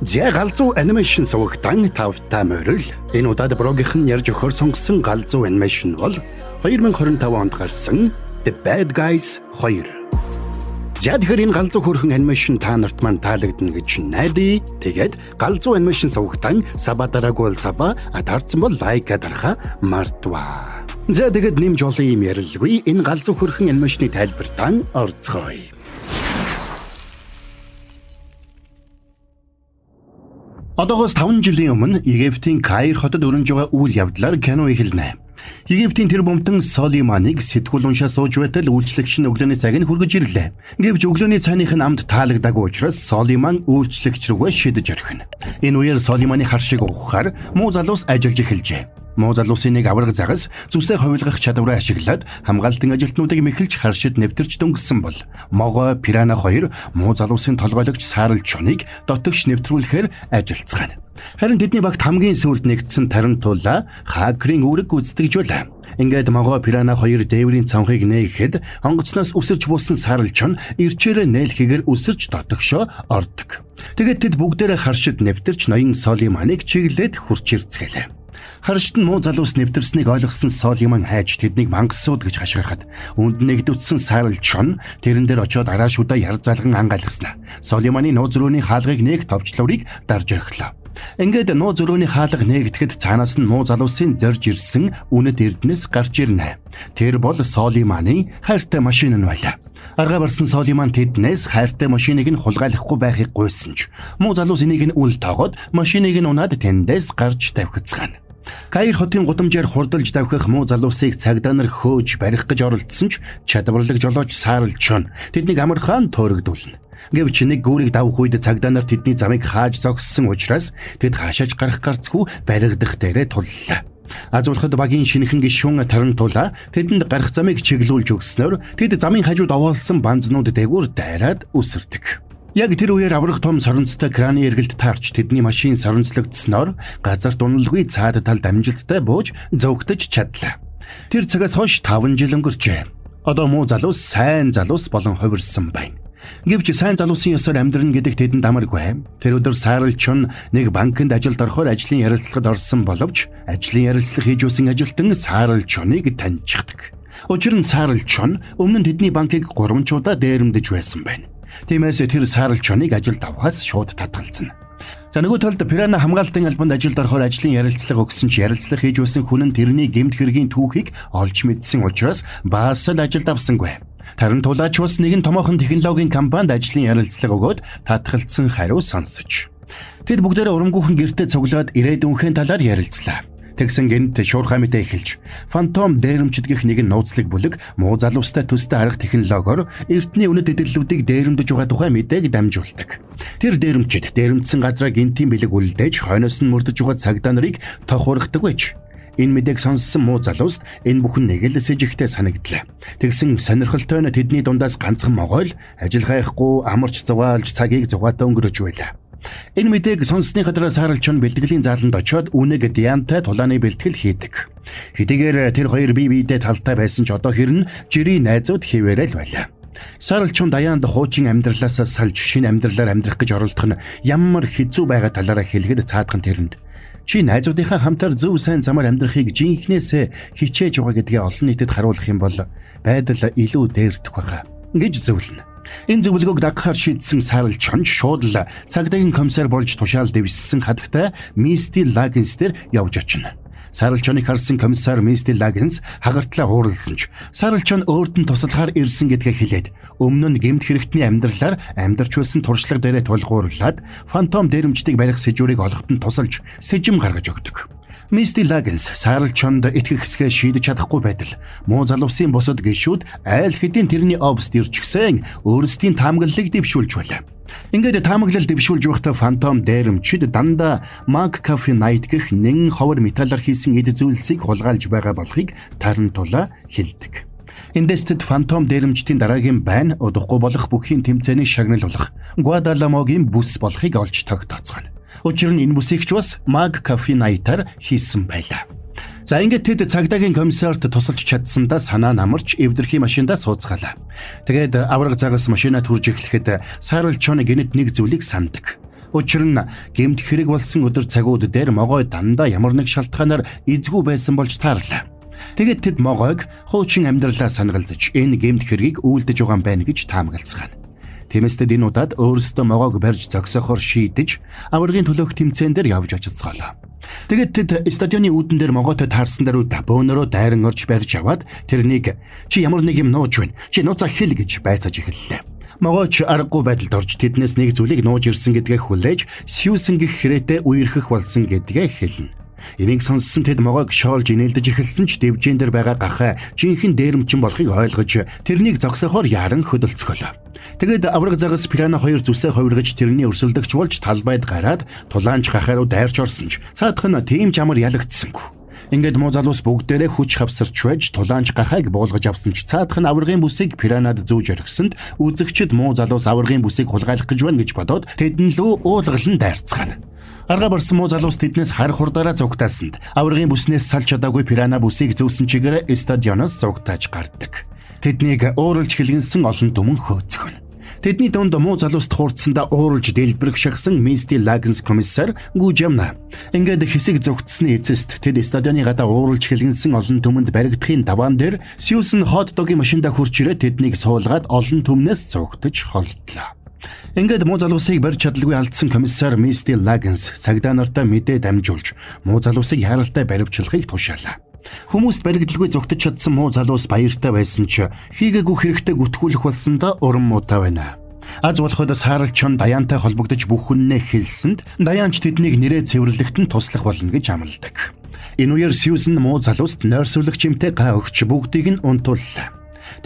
Зя галзуу анимашн сувагтан тавтай морил энэ удаад блогийнхэн ярьж өгөхөөр сонгосон галзуу анимашн бол 2025 онд гарсан The Bad Guys 2. За тэгэхээр энэ галзуу хөрхэн анимашн та нарт мань таалагдана гэж найдаа. Тэгээд галзуу анимашн сувагтан сабадараагүй саба атарцсан бол лайк дараха мартва. За тэгээд нэмж олон юм ярилгүй энэ галзуу хөрхэн анимашны тайлбартаа орцгоё. Одоогоос 5 жилийн өмнө Египтийн Каир хотод өрнөж байгаа үйл явдлаар кино эхэлнэ. Египтийн тэр бомтон Солиманыг сэтгүүл уншаа сууж байтал үйлчлэгч нь өглөөний цагийг хүргэж ирлээ. Гэвч өглөөний цайных нь амд таалагдаагүй учраас Солиман үйлчлэгч рүүгээ шидэж орхино. Энэ үеэр Солиманы хар шиг ухахаар муу залуус ажиллаж эхэлжээ. Муу залуусын нэг авраг загас зүсээ хувилгах чадвараа ашиглаад хамгаалтын ажилтнуудыг мэхэлж харшид нэвтэрч дөнгөсөн бол Могой Пирана 2 муу залуусын толгойлогч Саарл Чоныг дотогш нэвтрүүлэхээр ажилцгаана. Харин тэдний багт хамгийн сүүлд нэгдсэн Тарантула хакерийн үүрэг гүйцэтгэжүүлээ. Ингээд Могой Пирана 2 дээврийн цанхыг нээхэд онгоцноос үсэрч буусан Саарл Чон ирчээрээ нээлхэгээр үсэрч дотогшоо ордог. Тэгээд тэд бүгдээрээ харшид нэвтэрч ноён Солиманыг чиглээд хурч ирцгэлээ. Харшид нь муу залуус нэвтэрснийг ойлгосон Солиман хайж тэднийг мангасууд гэж хашгирахад үнд нэгдүцсэн Саарл Чон тэрэн дээр очиод араашуудаа яр залган ангайлгснаа. Солиманы нууц зөрөөний хаалгыг нээх товчлуурыг дарж орхилоо. Ингээд нууц зөрөөний хаалга нээгдэхэд цаанаас нь муу залуусын зорж ирсэн үнэт эрдэнэс гарч ирнэ. Тэр бол Солиманы хайртай машин нь байлаа. Арга барсан Солиман тэднээс хайртай машиныг нь хулгайлахгүй байхыг гуйсан ч муу залуус энийг нь үл тоогоод машиныг нь унаад тэндээс гарч тавхицгаана. Каир хотын гудамжаар хурдалж давхих муу залуусыг цагдаа нар хөөж барих гэж оролдсон ч чадварлаг жолооч Саарл Чон тэднийг амархан төөрөгдүүлнэ. Гэвч нэг гүүрийг давх үед цагдаа нар тэдний замыг хааж зогссон учраас тэд хаашаач гарах гарцгүй баригдах дээрээ туллаа. Азуулахад багийн шинэхэн гишүүн Тарантула тэдэнд гарах замыг чиглүүлж өгснөөр тэд замын хажууд овоолсон банзнууд дээгүүр дайраад үсэрдэг. Яг тэр үеэр аврах том соронцтой краны эргэлт таарч тэдний машин соронцлогдсноор газар дуналгүй цаад талд амжилттай бууж зөөгдөж чадлаа. Тэр цагаас хойш 5 жил өнгөрчээ. Одоо муу залуус сайн залуус болон хувирсан байна. Гэвч сайн залуусын ёсоор амьдрна гэдэг тэдэнд амаргүй. Тэр өдөр Саарл Чон нэг банкнд ажилд орохоор ажлын ярилцлагад орсон боловч ажлын ярилцлага хийж үсэн ажилтан Саарл Чоныг таньчихдаг. Учир нь Саарл Чон өмнө нь тэдний банкыг 3 удаа дээрэмдэж байсан байна. Тиймээс тэр Саарл Чоныг ажилд авахаас шууд татгалзана. За нөгөө талд Пирана хамгаалтын албанд ажилд орохоор ажлын ярилцлага өгсөн ч ярилцлага хийж байсан хүн нь тэрний гэмт хэргийн түүхийг олж мэдсэн учраас баасал ажилд авсангүй. Тарантулаач бас нэгэн томоохон технологийн компанид ажлын ярилцлага өгөөд татгалзсан хариу сонсож. Тэд бүгдээрээ урамгүйхэн гэртээ цуглаад ирээдүйнхэн талаар ярилцлаа. Тэгсэн гэнт шуурхай мэдээ эхэлж фантом дээрэмчд гэх нэгэн нууцлаг бүлэг муу залуустай төстэй арга технологиор эртний үнэт эдэрлүүдийг дээрэмдэж байгаа тухай мэдээг дамжуулдаг. Тэр дээрэмчд дээрэмдсэн газраа гинтийн бэлэг үлдээж хойноос нь мөрдөж байгаа цагдаа нарыг тохиургадаг байж. Энэ мэдээг сонссон муу залууст энэ бүхэн нэг л сэжигтэй санагдлаа. Тэгсэн сонирхолтой нь тэдний дундаас ганцхан могойл ажил хайхгүй амарч зугаалж цагийг зугаатаа өнгөрөөж байлаа. Энэ мэдээг сонссны хадраа Саарл Чон бэлтгэлийн зааланд очиод үнэг Диантай тулааны бэлтгэл хийдэг. Хэдийгээр тэр хоёр бие биедээ талтай байсан ч одоо хэрн жирийн найзууд хэвээрэл байлаа. Саарл Чон Даяанд хуучин амьдралаасаа салж шинэ амьдралаар амьдрах гэж оролдох нь ямар хэцүү байгаа талаараа хэлэхэд цаадхан тэрэнд. Чи найзуудынхаа хамтар зөв сайн замаар амьдрахыг жинхнээсээ хичээж байгаа гэдгээ олон нийтэд харуулах юм бол байдал илүү дээрдэх байхаа гэж зөвлөнө. Энэ зөвлөгөөг дагахаар шийдсэн Саарл Чон шууд л цагдаагийн комиссар болж тушаал дэвшсэн хадагтай Мисти Лагенс дээр явж очино. Саарл Чоныг харсан комиссар Мисти Лагенс хагартлаа ууралсан ч Саарл Чон өөрт нь туслахаар ирсэн гэдгээ хэлээд өмнө нь гэмт хэрэгтний амьдралаар амьдарч байсан туршлага дээрээ тулгуурлаад фантом дээрэмчдийг барих сэжүүрийг олоход нь тусалж сэжим гаргаж өгдөг. Мисти Лагенс Саарл Чонд итгэх хэсгээ шийдэж чадахгүй байтал муу залуусын бусад гишүүд айл хэдийн тэрний обст ирчихсэн өөрсдийн таамаглалыг дэвшүүлж байлаа. Ингээд таамаглал дэвшүүлж байхдаа фантом дээрэмчид дандаа Mag Coffee Night гэх нэн ховор металлаар хийсэн эд зүйлсийг хулгайлж байгаа болохыг Тарантула хэлдэг. Эндээс тэд фантом дээрэмчдийн дараагийн байн удахгүй болох бүхий тэмцээний шагнал болох Гвадаламогийн бүс болохыг олж тогтооцгоно. Учир нь энэ бүсийг ч бас Mag Coffee Night-аар хийсэн байлаа. За ингээд тэд цагдаагийн комиссарт тусалж чадсандаа санаа намарч эвдэрхий машиндаа сууцгаалаа. Тэгээд авраг цагаас машинаа түрж эхлэхэд Саарл Чон гэнэт нэг зүйлийг санддаг. Учир нь гэмт хэрэг болсон өдөр цагууд дээр могой дандаа ямар нэг шалтгаанаар эзгүй байсан болж таарлаа. Тэгээд тэд могойг хуучин амьдралаа санагалзаж энэ гэмт хэргийг үйлдэж байгаа юм байна гэж таамаглацгаана. Тиймээс тэд энэ удаад өөрсдөө могойг барьж зогсоохоор шийдэж аваргын төлөөх тэмцээн дээр явж очицгаалаа. Тэгээд тэд стадионы үүдэн дээр могойтой таарсан даруй бөөнөрөө дайран орж барьж аваад тэрнийг чи ямар нэг юм нууж байна. Чи нууцаа хэл гэж байцааж эхэллээ. Могойч аргагүй байдалд орж тэднээс нэг зүйлийг нууж ирсэн гэдгээ хүлээж Сьюзен гэх хэрэтэ үерхэх болсон гэдгээ хэлнэ. Энийг сонссон тэд могойг шоолж инээлдэж эхэлсэн ч дэвжэн дээр байгаа гахаа жинхэнэ дээрэмчин болохыг ойлгож тэрнийг зогсоохоор яран хөдөлцгөлөө. Тэгээд авраг загас пирана хоёр зүсээ хувиргаж тэрний өрсөлдөгч болж талбайд гараад тулаанч гахаа руу дайрч орсон ч цаадах нь тийм ч амар ялагдсангүй. Ингээд муу залуус бүгдээрээ хүч хавсарч байж тулаанч гахайг буулгаж авсан ч цаадах нь аврагын бүсийг пиранад зүүж орхисонд үзэгчд муу залуус аврагын бүсийг хулгайлах гэж байна гэж бодоод тэдэн лөө уулгалан дайрцгаана. Арга барсан муу залуус тэднээс хар хурдаараа зугтаасанд аврагын бүснээс салж чадаагүй пирана бүсийг зөөсөн чигээр стадионоос зугтааж гардаг. Тэднийг ууралж хэлгэнсэн олон түмэн хөөцгөн. Тэдний дунд муу залууст хуурцсандаа ууралж дэлбэрэх шахсан Misty Laggins комиссар гүйжамна. Ингээд хэсэг зугтсны эцэст тэд стадионы гадаа ууралж хэлгэнсэн олон түмэнд баригдахын даваан дээр Сьюзен хот догийн машиндаа хурж ирээд тэднийг суулгаад олон түмнээс зугтаж холдлоо. Ингээд муу залуусыг барьж чадалгүй алдсан комиссар Misty Laggins цагдаа нартаа мэдээ дамжуулж муу залуусыг яаралтай баривчлахыг тушаалаа. Хүмүүст баригдалгүй зугтаж чадсан муу залуус баяртай байсан ч хийгээгүй хэрэгтэй гүтгүүлэх болсондоо уран муутай байна. Аз болоход сааралчон Даянтай холбогдож бүх хүннээ хэлсэнд Даянч тэднийг нэрээ цэвэрлэхэд нь туслах болно гэж амладаг. Энэ үеэр Сьюзен муу залууст нойрсуулагч юмтай гай өгч бүгдийг нь унтууллаа.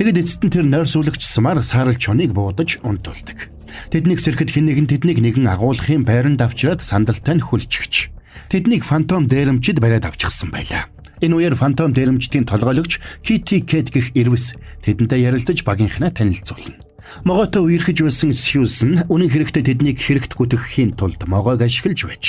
Тэгэд эцэст нь тэр нойрсуулагч Смар сааралчоныг буудаж унтуулдаг. Тэднийг сэрхэд хэн нэгэн тэднийг нэгэн агуулгын байранд авчираад сандалтай нь хүлчгч. Тэднийг фантом дээрэмчид бариад авчихсан байлаа. Энэ үеэр фантом дээрэмчдийн толгойлогч Kitty Cat гэх ирвэс тэдэнтэй ярилцаж багийнхнаа танилцуулна. Могойтой үерхэж байсан Сьюзен үнэн хэрэгтээ тэднийг хэрэгт гүтгэхийн тулд могойг ашиглаж байж.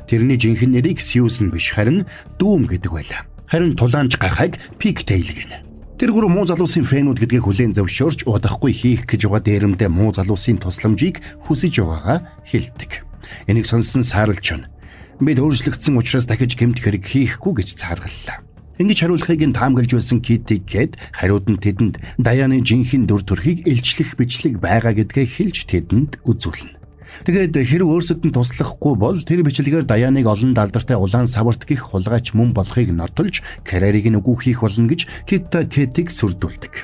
Тэрний жинхэнэ нэрийг Сьюзен биш харин Дүүм гэдэг байлаа. Харин тулаанч гахайг Pigtail гэнэ. Тэр гурав муу залуусын фэнүүд гэдгийг хүлээн зөвшөөрч удахгүй хийх гэж байгаа дээрэмдээ муу залуусын тусламжийг хүсэж байгаагаа хэлдэг. Энийг сонссон сааралчон бид өөрчлөгдсөн учраас дахиж гэмт хэрэг хийхгүй гэж цааргаллаа. Ингэж хариулахыг нь таамаглаж байсан Kitty Cat хариуд нь тэдэнд Даяны жинхэнэ дүр төрхийг илчлэх бичлэг байгаа гэдгээ хэлж тэдэнд үзүүлнэ. Тэгээд хэрэг өөрсөд нь туслахгүй бол тэр бичлэгээр Даяныг олон далдартай улаан саварт гих хулгайч мөн болохыг нотолж карьерийг нь үгүйх болно гэж Kitty Cat-ийг сүрдүүлдэг.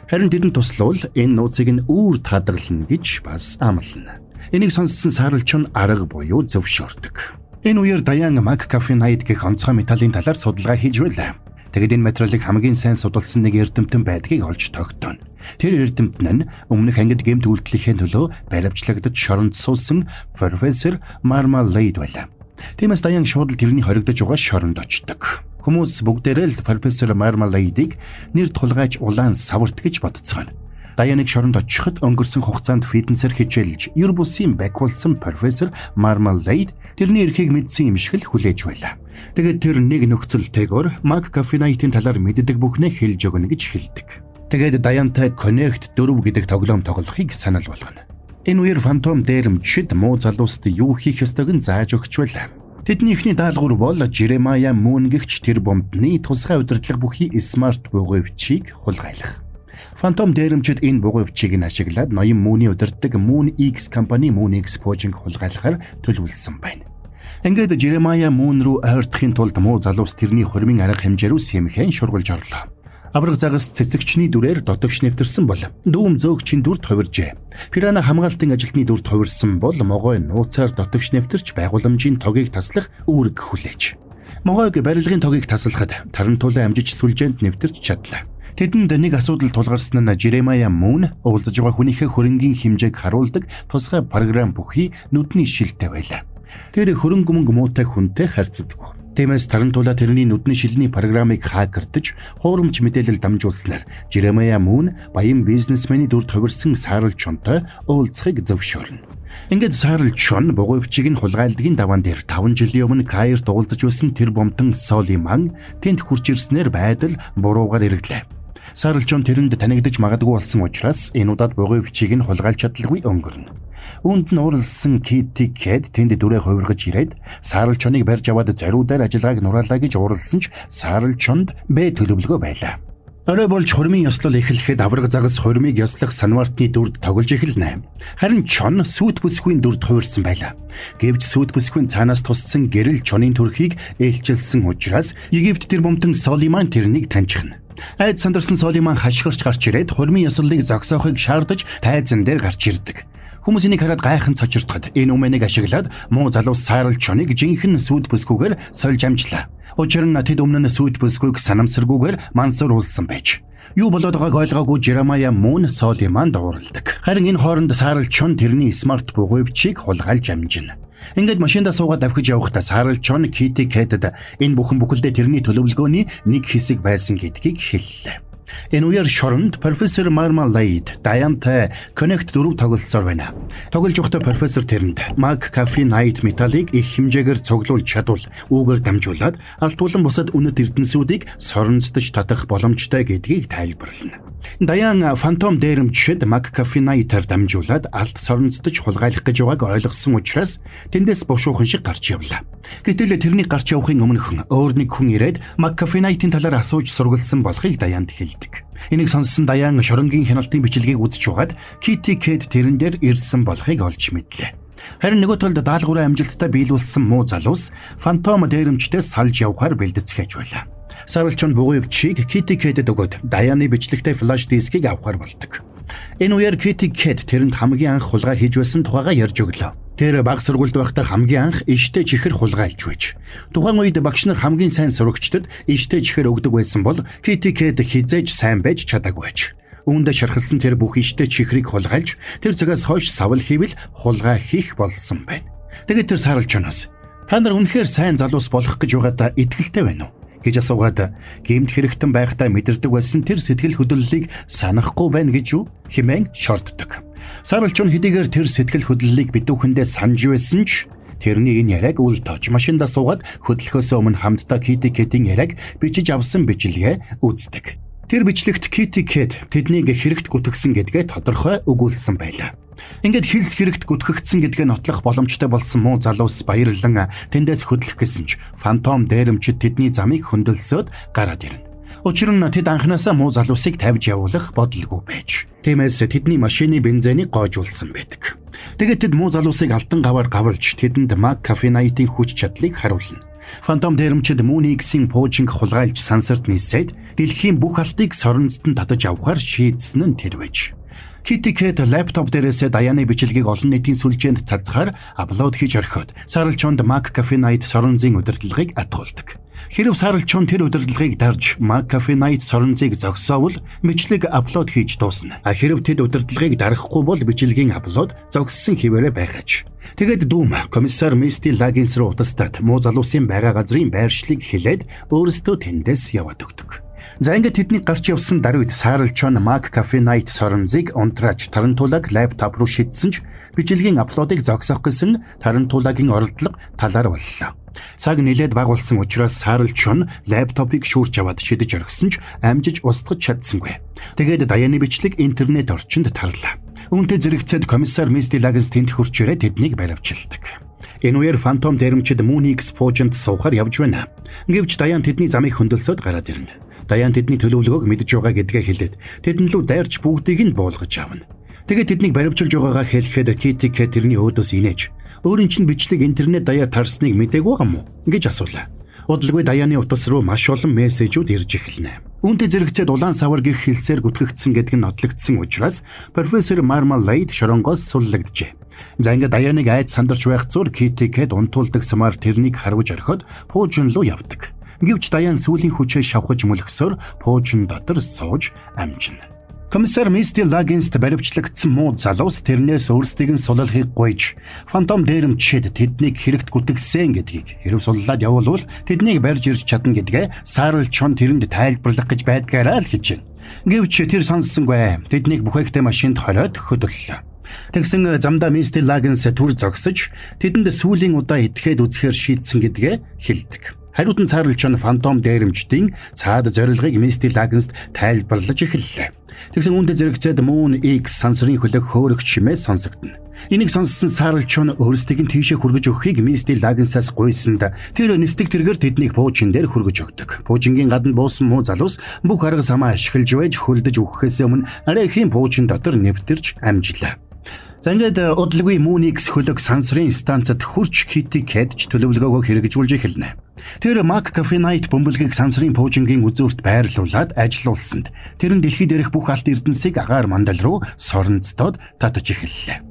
Харин тэдэнд туславал энэ нууцыг нь үүр тадгална гэж бас амлана. Энийг сонссон сааралчон арга буюу зөвшөөрдөг. Энэ үеэр Даян McCaffey гэх онцгой металлын талаар судалгаа хийж байлаа. Тэгэд энэ материалыг хамгийн сайн судалсан нэг эрдэмтэн байдгийг олж тогтооно. Тэр эрдэмтэн нь өмнөх ангид гэмт үйлдэлийнхээ төлөө баримтлагдаж шоронд суусан профессор Marmalade байлаа. Тиймээс Даян шууд тэрний хоригдож байгаа шоронд очдог. Хүмүүс бүгдээрээ л профессор Marmalade-ийг нэр тулгайч улаан саварт гэж бодцгоно. Даяныг шоронд очиход өнгөрсөн хугацаанд фитнесээр хичээлж ер бусын бакуулсан профессор Marmalade тэрний эрхийг мэдсэн юм шиг л хүлээж байлаа. Тэгээд тэр нэг нөхцөлтэйгээр McCaffey-ийн талаар мэддэг бүхнээ хэлж өгнө гэж хэлдэг. Тэгээд Даянтай Connect 4 гэдэг тоглоом тоглохыг санал болгоно. Энэ үеэр фантом дээрэмчид муу залууст юу хийх ёстойг нь зааж өгч байлаа. Тэдний ихний даалгавар бол Jeremiah Moon гэгч тэр бомбны тусгай удирдлага бүхий смарт бугуйвчийг хулгайлах. Фантом дээрэмчид энэ бугуйвчийг нь ашиглаад ноён Moon-ий удирддаг Moon X компани Moon X Pojing хулгайлахаар төлөвлөсөн байна. Ингээд Jeremiah Moon руу ойртохын тулд муу залуус тэрний хормын арга хэмжээ рүү сэмхэн шургуулж орлоо. Авраг загас цэцэгчний дүрээр дотогш нэвтэрсэн бол Дүүм зөөгчийн дүрт хувиржээ. Пирана хамгаалтын ажилтны дүрт хувирсан бол могой нууцаар дотогш нэвтэрч байгууламжийн тогийг таслах үүрэг хүлээж. Могойг барилгын тогийг таслахад тарантуулан амжиж сүлжээнд нэвтэрч чадлаа. Тэдэнд нэг асуудал тулгарсан нь Jeremiah Moon уулзаж байгаа хүнийхээ хөрөнгийн хэмжээг харуулдаг тусгай програм бүхий нүдний шилтэй байлаа. Тэр хөрөнгө мөнгө муутай хүнтэй харьцдаг. Тиймээс тарантула тэрний нүдний шилний програмыг хакертж хуурамч мэдээлэл дамжуулснаар Jeremiah Moon баян бизнесмени дүрд хувирсан сааралчонтой уулзахыг зөвшөөрнө. Ингээд сааралчон бугуйвчийг нь хулгайлдгийн даваан дээр 5 жилийн өмнө Каирт уулзаж байсан тэр бомтон Солиман тэнд хурж ирснээр байдал буруугаар эргэлээ. Саарл Чон тэрэнд танигдаж магадгүй болсон учраас энэ удаад бугуй бичиг нь хулгайлж чадлагүй өнгөрнө. Үүнд нь ууралсан Кити Кэт тэнд дүрээ хувиргаж ирээд Саарл Чоныг барьж аваад зориудаар ажиллагааг нураалаа гэж ууралсан ч Саарл Чонд Б төлөвлөгөө байлаа. Орой болж хурмын ёслол эхлэхэд авраг загас хурмыг ёслох санвартны дүрд тоглож эхэлнэ. Харин Чон сүйт бүсгүйн дүрд хувирсан байлаа. Гэвч сүйт бүсгүйн цаанаас туссан гэрэл Чонын төрхийг ээлжилсэн учраас Египт тэр бомтон Солиман тэрнийг таньчихна. Айд сандарсан Солиман хашгирч гарч ирээд хурмын ёслолыг зогсоохыг шаардаж тайзан дээр гарч ирдэг. Хүмүүс энийг хараад гайхан цочирдоход энэ үмэнийг ашиглаад муу залуус Саарл Чоныг жинхэнэ сүйт бүсгүйгээр сольж амжлаа. Учир нь тэд өмнө нь сүйт бүсгүйг санамсаргүйгээр мансууруулсан байж. Юу болоод байгааг ойлгоогүй Жеремая мөн Солиманд уурладаг. Харин энэ хооронд Саарл Чон тэрний смарт бугуй бичиг хулгайлж амжина. Ингээд машиндаа суугаад давхиж явахдаа Саарл Чон Кити Кэтэд энэ бүхэлдээ тэрний төлөвлөгөөний нэг хэсэг байсан гэдгийг хэллээ. Энэ үеэр шоронд профессор Marmalade Dayanтай Connect 4 тоглолцоор байна. Тоглож байхдаа профессор тэрэнд McCaffey металлыг их хэмжээгээр цуглуулж чадвал үүгээр дамжуулаад алтуулан бусад үнэт эрдэнсүүдийг соронцдож татах боломжтой гэдгийг тайлбарлана. Даян фантом дээрэмчид McCaffey-аар дамжуулаад алт соронцдож хулгайлах гэж байгааг ойлгосон учраас тэндээс бушуухан шиг гарч явлаа. Гэтэл тэрний гарч явахын өмнө өөр нэг хүн ирээд McCaffey-ийн талаар асууж сургалсан болохыг Даянд хэлдэг. Энийг сонссон Даян шоронгийн хяналтын бичлэгийг үзэж байгаад Кити Кэт тэрэн дээр ирсэн болохыг олж мэдлээ. Харин нөгөө талд даалгавраа амжилттай биелүүлсэн муу залуус фантом дээрэмчдээс салж явахаар бэлдэцгээж байлаа. Саарл Чон бугуй бичиг Кити Кэтэд өгөөд Даяны бичлэгтэй флаш дискийг авахар болдог. Энэ үеэр Кити Кэт тэрэнд хамгийн анх хулгай хийж байсан тухайга ярьж өглөө. Тэр баг сургуульд байхдаа хамгийн анх иштэй чихэр хулгайлж байж. Тухайн үед багш нар хамгийн сайн сурагчдад иштэй чихэр өгдөг байсан бол Кити Кэт хизээж сайн байж чадаагүй байж. Үүндээ шархалсан тэр бүх иштэй чихрийг хулгайлж тэр цагаас хойш савл хийвэл хулгай хийх болсон байна. Тэгээд тэр Саарл Чоноос та нар үнэхээр сайн залуус болох гэж байгаадаа итгэлтэй байна уу гэж асуугаад гэмт хэрэгтэн байхдаа мэдэрдэг байсан тэр сэтгэл хөдлөлийг санахгүй байна гэж юу хэмээн шортдог. Саарл Чон хэдийгээр тэр сэтгэл хөдлөлийг бидүүхэндээ санаж байсан ч тэрний энэ яриаг үл тоож машиндаа суугаад хөдлөхөөс өмнө хамтдаа Кити Кэтийн яриаг бичиж авсан бичлэгээ үздэг. Тэр бичлэгт Кити Кэт тэднийг хэрэгт гүтгсэн гэдгээ тодорхой өгүүлсэн байлаа. Ингээд хилс хэрэгт гүтгэгдсэн гэдгээ нотлох боломжтой болсон муу залуус баярлан тэндээс хөдлөх гэсэн ч фантом дээрэмчид тэдний замыг хөндлөсөд гараад ирнэ. Учир нь тэд анханасаа муу залуусыг тавьж явуулах бодлого байж. Тиймээс тэдний машины бензинийг гоожуулсан байдаг. Тэгээд тэд муу залуусыг алтан гаваар гавлж тэдэнд McCaffey-ийн хүч чадлыг харуулна. Фантом дээрэмчид Муниксийн пуужинг хулгайлж сансарт нисээд дэлхийн бүх алтыг соронцод нь татаж авахар шийдсэн нь тэр байж. Кити Кэт лаптоп дээрээс Даяны бичлэгийг олон нийтийн сүлжээнд цацхаар апплод хийж орхиод Саарл Чонд McCaffey соронзын удирдлагыг атгуулдаг. Хэрэв Саарл Чон тэр удирдлагыг дарж McCaffey соронзыг зогсоовол бичлэг апплод хийж дуусна. Хэрэв тэд удирдлагыг дарахгүй бол бичлэгийн апплод зогссон хിവэрэ байхаж. Тэгээд Дүүм комиссар Misty Лагинс руу утастаад муу залуусын байгаа газрын байршлыг хэлээд өөрсдөө тэндээс яваад өгдөг. За ингээд тэдний гарч явсан даруйд Саарл Чон McCaffey соронзыг унтрааж тарантуулаг лаптоп руу шидсэн ч бичлэгийн апплодыг зогсоох гэсэн тарантуулагийн оролдлого талаар боллоо. Цаг нэлээд баг болсон учраас Саарл Чон лаптопыг шүүрч аваад шидэж орхисон ч амжиж устгаж чадсангүй. Тэгээд Даяны бичлэг интернет орчинд тарлаа. Үүнтэй зэрэгцээд комиссар Misty Лагинс тэнд хурч ирээд тэднийг баривчилдаг. Энэ үеэр фантом дээрэмчид Муникс пуужинд суухаар явж байна. Гэвч Даян тэдний замыг хөндлөсөд гараад ирнэ. Даян тэдний төлөвлөгөөг мэдж байгаа гэдгээ хэлээд тэдэн лүү дайрч бүгдийг нь буулгаж авна. Тэгээд тэднийг баривчилж байгаагаа хэлэхэд Кити Кэт тэрний өөдөөс инээж өөрийн чинь бичлэг интернет даяар тарсныг мэдээгүй юм уу гэж асуулаа. Удалгүй Даяны утас руу маш олон мессежүүд ирж эхэлнэ. Үүнтэй зэрэгцээд улаан савар гэх хэлсээр гүтгэгдсэн гэдг нь нотлогдсон учраас профессор Marmalade шоронгоос суллагджээ. За ингээд Даяныг айд сандарч байх зур Кити Кэт унтуулдаг самар тэрнийг харваж орхиод пуужин руу явдаг. Гэвч Даян сүүлийн хүчээ шавхаж мөлгсөөр пуужин дотор сууж амжина. Комиссар Misty Лагинст баривчлагдсан муу залуус тэрнээс өөрсдийг нь суллахыг гуйж фантом дээрэмчид тэднийг хэрэгт гүтгсэн гэдгийг хэрв суллаад явуулвал тэднийг барьж ирж чадна гэдгээ Саарл Чон тэрэнд тайлбарлах гэж байдгаараа л хийж байна. Гэвч тэр сонссонгүй тэднийг бүхээгтэй машинд хориод хөдөллөө. Тэгсэн замдаа Misty Лагинс түр зогсож тэдэнд сүүлийн удаа идэхэд үзэхээр шийдсэн гэдгээ хэлдэг. Хариуд нь цаарлч нь фантом дээрэмчдийн цаад зорилгыг Misty Lagens тайлбарлаж эхэллээ. Тэгсэн үүндээ зэрэгцээд Moon X сансрын хөлөг хөөрөгч хэмээн сонсогдно. Энийг сонссон цаарлч нь өөрсдийг нь тийшээ хүргэж өгөхийг Misty Lagensаас гуйсанд тэр нисдэг тэргээр тэднийг пуучин дээр хүргэж өгдөг. Пуужингийн гадна буусан муу залуус бүх арга самаа ашиглаж байж хөлдөж өгөхөөс өмнө арай ихийн пуучин дотор нэвтэрч амжлаа. За ингээд удалгүй Moon X хөлөг сансрын станцад хурч Kitty Cat төлөвлөгөөгөө хэрэгжүүлж эхэлнэ. Тэр McCafe Night бөмбөлгийг сансрын пуужингийн үзүүрт байрлуулад ажилуулсанд тэр нь дэлхийд дээрх бүх алт эрдэнсийг агаар мандал руу соронцдоод татаж эхэллээ.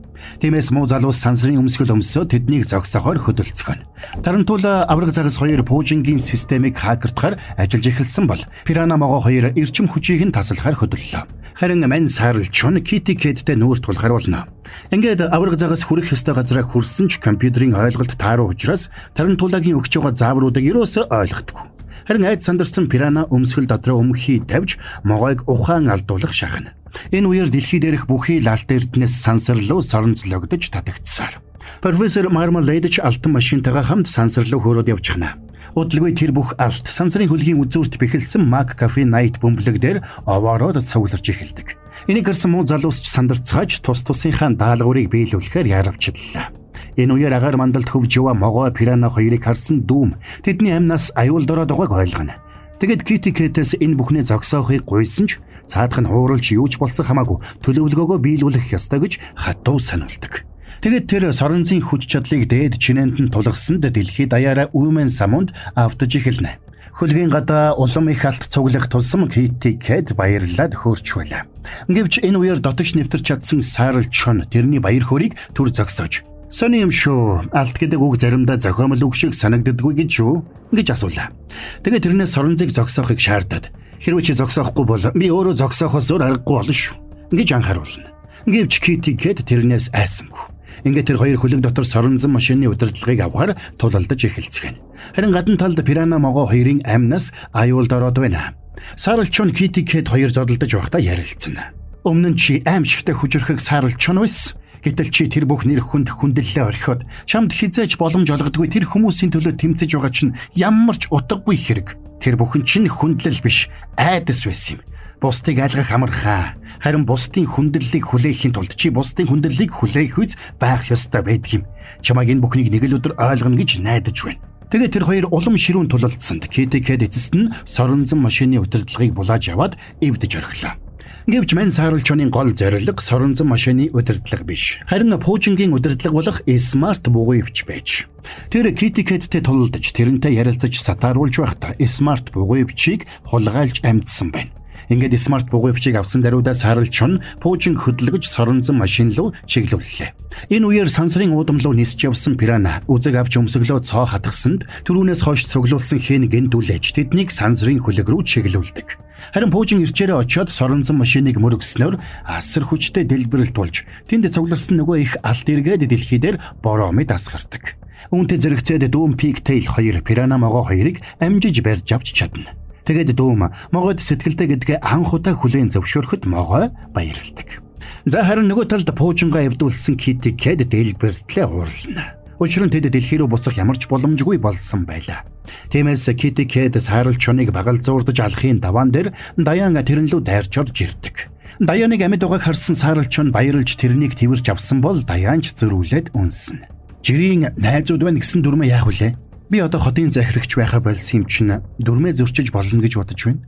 Тиймээс муу залуус сансрын өмсгөл өмсөө тэднийг зогсоохоор хөдөлцгөн. Тарантул авраг загас хоёр пуужингийн системийг хакертахаар ажиллаж эхэлсэн бол Piranha могоо хоёр эрчим хүчийг нь таслахаар хөдөллөө. Харин мань саарлч нь Kitty Cat-тэй нүүр тулахар болно. Ингээд авраг загас хүрэх ёстой газараа хүрсэн ч компьютерийн ойлголт тааруу учраас Тарантулагийн өгч байгаа заавруудыг юусоо ойлгохгүй. Харин айд сандарсан Piranha өмсгөл дотроо өмхий тавьж могойг ухаан алдуулах шахна. Энэ үеэр дэлхий дээрх бүхий лалт эрдэнэс сансарлуу соронзлогдож татагдсаар. Профессор Marmalade ч алтан машинтайгаа хамт сансарлуу хөөрөөд явчихна. Удалгүй тэр бүх алт сансрын хөлгийн үзүүрт бэхэлсэн McCafe Night бөмбөлөг дээр овоороод цугларч эхэлдэг. Энийг харсан муу залуусч сандарцгааж тус тусынхаа даалгаврыг биелүүлэхээр яаралчлаа. Энэ үеэр агаар мандалд хөвж яваа могоо Piranha хоёрыг харсан дүүм тэдний амнаас аюул дороод байгааг ойлгоно. Тэгэд Kitty Cat-с энэ бүхний зогсоохыг гуйсан ч цаадах нь хууралж юу ч болсон хамаагүй төлөвлөгөөгөө биелүүлэх ёстой гэж хатуу сануулдаг. Тэгэд тэр соронзын хүч чадлыг дээд чинээнд нь тулгасанд дэлхийд даяараа үймэн самунд автаж эхэлнэ. Хөлгийн гадаа улам их алт цуглах тусам Kitty Cat баярлаад хөөрч байлаа. Гэвч энэ үеэр дотогш нэвтэрч чадсан саарлч нь тэрний баяр хөөргийг түр зогсоож "Сони юм шүү. Алт гэдэг үг заримдаа зохиомл үг шиг санагддаггүй гэж шүү" гэж асуулаа. Тэгээд тэрнээс соронзыг зогсоохыг шаардаад "Хэрвээ чи зогсоохгүй бол би өөрөө зогсоохоос өөр аргагүй болно шүү" гэж анхааруулна. Гэвч Kitty Cat тэрнээс айсангүй. Ингээд тэр хоёр хөлөг дотор соронзон машины удирдлагыг авахар тулалдаж эхэлцгэн. Харин гадна талд Piranha могоо хоёрын амнаас аюул дороод байна. Саарлч нь Kitty Cat хоёр зодолдож байхдаа ярилцсан. "Өмнө нь чи аимшигтай хүчрхэг саарлч нь байсан. Гэтэл чи тэр бүх нэр хүнд хүндлэлээ орхиод чамд хизээж боломж олгодгүй тэр хүмүүсийн төлөө тэмцэж байгаа чинь ямар ч утгагүй хэрэг. Тэр бүхэн чинь хүндлэл биш, айдас байсан юм. Бусдыг айлгах амархаа. Харин бусдын хүндлэлийг хүлээхийн тулд чи бусдын хүндлэлийг хүлээх үз байх ёстой байдаг юм. Чамайг энэ бүхнийг нэг л өдөр ойлгоно гэж найдаж байна." Тэгээд тэр хоёр улам ширүүн тулалдсанд Kitty Cat эцэст нь соронзон машины удирдлагыг булааж аваад эвдэж орхилоо. Гэвч мань сааруулчны гол зорилго соронзон машины удирдлага биш. Харин пуужингийн удирдлага болох Smart бугуй өвч байж. Тэр Kitty Cat-тэй тулалдаж тэрнтэй ярилцаж сатааруулж байхдаа Smart бугуй өвчийг хулгайлж амьдсан байна. Ингээд Smart бугуй өвчийг авсан даруйдаа саарлч нь пуужин хөдөлгөж соронзон машин руу чиглүүллээ. Энэ үеэр сансрын уудам руу нисч явсан Piranha үзэг авч өмсөглөө цоо хатгсанд түрүүнээс хойш цуглуулсан хийн гинтүүлж тэднийг сансрын хөлөг рүү чиглүүлдэг. Харин пуужин ирчээрээ очиод соронзон машиныг мөргснөөр асар хүчтэй дэлбэрэлт болж тэнд цугларсан нөгөө их алт эргээд дэлхий дээр бороо мэд асгардаг. Үүнтэй зэрэгцээд дүүм Pigtail хоёр Piranha могоо хоёрыг амжиж барьж авч чадна. Тэгээд дүүм могойд сэтгэлдээ гэдгээ анх удаа хүлээн зөвшөөрөхөд могой баярлдаг. За харин нөгөө талд пуужингаа эвдүүлсэн Kitty Cat дэлбэртлээ уурлана. Учир нь тэд дэлхий рүү буцах ямар ч боломжгүй болсон байлаа. Тиймээс Kitty Cat саарлчныг багал зуурдаж алахын даваан дээр Diana тэрэн лүү дайрч орж ирдэг. Diana-г амьд байгааг харсан саарлч нь баярлж тэрнийг тэрвэрч авсан бол Diana ч зөрүүлээд үнсэн. "Жирийн найзууд байна гэсэн дүрмээ яах вүлээ? Би одоо хотын захирагч байхаа болсон юм чинь дүрмээ зөрчиж болно гэж бодож байна."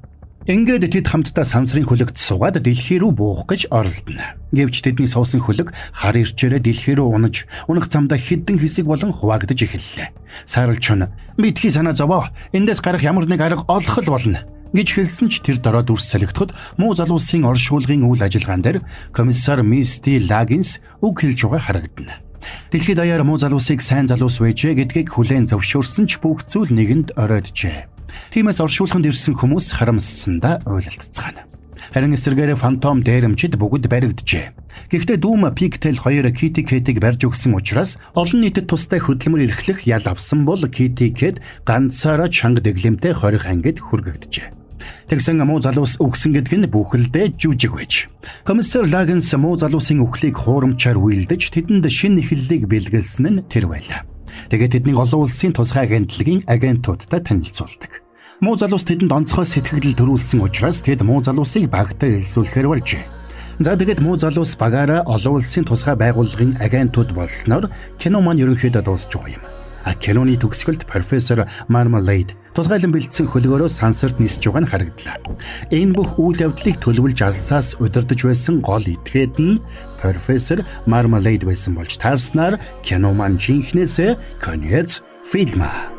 Ингээд тэд хамтдаа сансрын хөлөгт суугаад дэлхий рүү буух гэж оролдоно. Гэвч тэдний суусан хөлөг хар ирчээрээ дэлхий рүү унах замдаа хэдэн хэсэг болон хуваагдаж эхэллээ. Саарлч нь "Бидхий санаа зовоо. Эндээс гарах ямар нэг арга олох л болно" гэж хэлсэн ч тэр дороо дүрс солигдоход муу залуусын оршуулгын үйл ажиллагаан дээр комиссар Misty Lagens үг хэлж байгаа харагдана. Дэлхийд даяар муу залуусыг сайн залуус байжээ гэдгийг хүлээн зөвшөөрсөн ч бүх зүйл нэгэнд оройджээ. Тиймээс оршуулганд ирсэн хүмүүс харамссандаа ойлголцгаана. Харин эсэргээр фантом дээрэмчид бүгд баригджээ. Гэхдээ дүүм Pigtail хоёр Kitty Cat-ыг барьж өгсөн учраас олон нийтэд тустай хөдөлмөр эрхлэх ял авсан бол Kitty Cat ганцаараа чанга дэглэмтэй хорих ангид хүргэгджээ. Тэгсэн муу залуус өгсөн гэдэг нь бүхэлдээ жүжиг байж. Комиссар Lagens муу залуусын үхлийг хуурамчаар үйлдэж тэдэнд шинэ эхлэлийг бэлгэлсэн нь тэр байлаа. Тэгээд тэднийг олон улсын тусгай агентлагийн агентуудтай танилцуулдаг. Муу залуус тэдэнд онцгой сэтгэл төрүүлсэн учраас тэд муу залуусыг багтаа элсүүлэхээр болжээ. За тэгээд муу залуус багаараа олон улсын тусгай байгууллагын агентууд болсноор кино маань ерөнхийдөө дуусч байгаа юм. Киноны төгсгөлд профессор Marmalade тусгайлан бэлдсэн хөлгөөрөө сансарт нисэж байгаа нь харагдлаа. Энэ бүх үйл явдлыг төлөвлөж алсаас удирдах байсан гол этгээд нь профессор Marmalade байсан болж таарснаар кино маань жинхнээсээ конец фильма.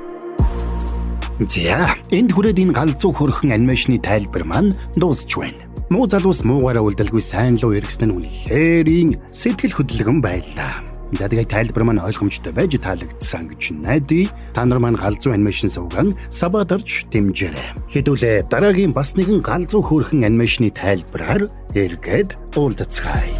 За, энд хүрээд энэ галзуу хөрхөн анимашны тайлбар маань дуусч байна. Муу залуус муугаараа үлдэлгүй сайн луу эргэсэн нь үнэхээр сэтгэл хөдлөлгөн байлаа. За тэгээд тайлбар маань ойлгомжтой байж таалагдсан гэж найдаа. Та нар маань галзуу анимашн сувгаан сабадарч дэмжээрэй. Хэдүүлээ дараагийн бас нэгэн галзуу хөөрхөн анимашны тайлбараар эргээд уулзцгаая.